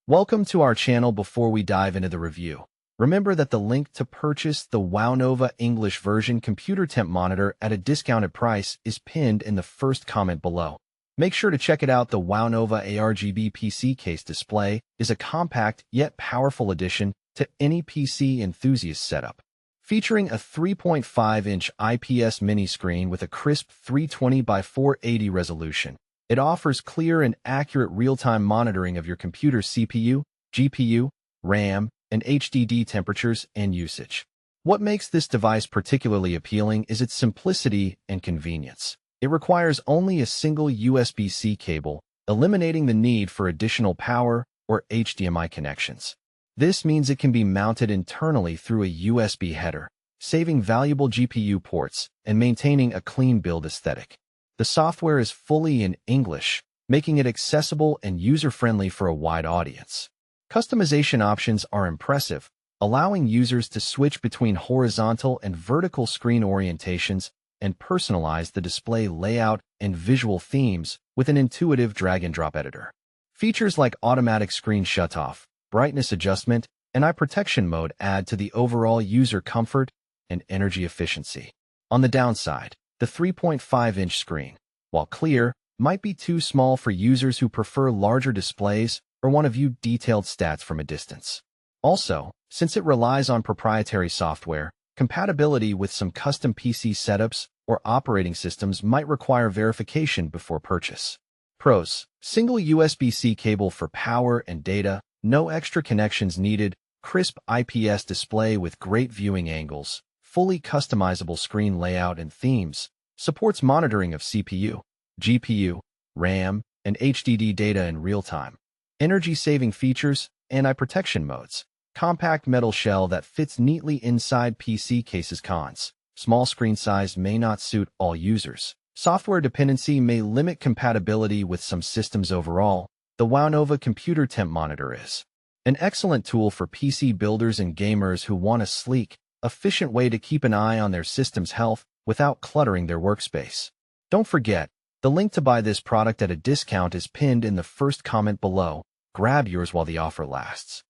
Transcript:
Welcome to our channel. Before we dive into the review, remember that the link to purchase the WOWNOVA English version computer temp monitor at a discounted price is pinned in the first comment below. Make sure to check it out. The WOWNOVA ARGB PC case display is a compact yet powerful addition to any PC enthusiast setup. Featuring a 3.5-inch IPS mini screen with a crisp 320 by 480 resolution, it offers clear and accurate real-time monitoring of your computer's CPU, GPU, RAM, and HDD temperatures and usage. What makes this device particularly appealing is its simplicity and convenience. It requires only a single USB-C cable, eliminating the need for additional power or HDMI connections. This means it can be mounted internally through a USB header, saving valuable GPU ports and maintaining a clean build aesthetic. The software is fully in English, making it accessible and user-friendly for a wide audience. Customization options are impressive, allowing users to switch between horizontal and vertical screen orientations and personalize the display layout and visual themes with an intuitive drag-and-drop editor. Features like automatic screen shutoff, brightness adjustment, and eye protection mode add to the overall user comfort and energy efficiency. On the downside, the 3.5-inch screen, while clear, might be too small for users who prefer larger displays or want to view detailed stats from a distance. Also, since it relies on proprietary software, compatibility with some custom PC setups or operating systems might require verification before purchase. Pros: single USB-C cable for power and data, no extra connections needed, crisp IPS display with great viewing angles, fully customizable screen layout and themes, supports monitoring of CPU, GPU, RAM, and HDD data in real time, energy-saving features, and eye protection modes, compact metal shell that fits neatly inside PC cases. Cons: small screen size may not suit all users. Software dependency may limit compatibility with some systems. Overall, the WOWNOVA computer temp monitor is an excellent tool for PC builders and gamers who want a sleek, efficient way to keep an eye on their system's health without cluttering their workspace. Don't forget, the link to buy this product at a discount is pinned in the first comment below. Grab yours while the offer lasts.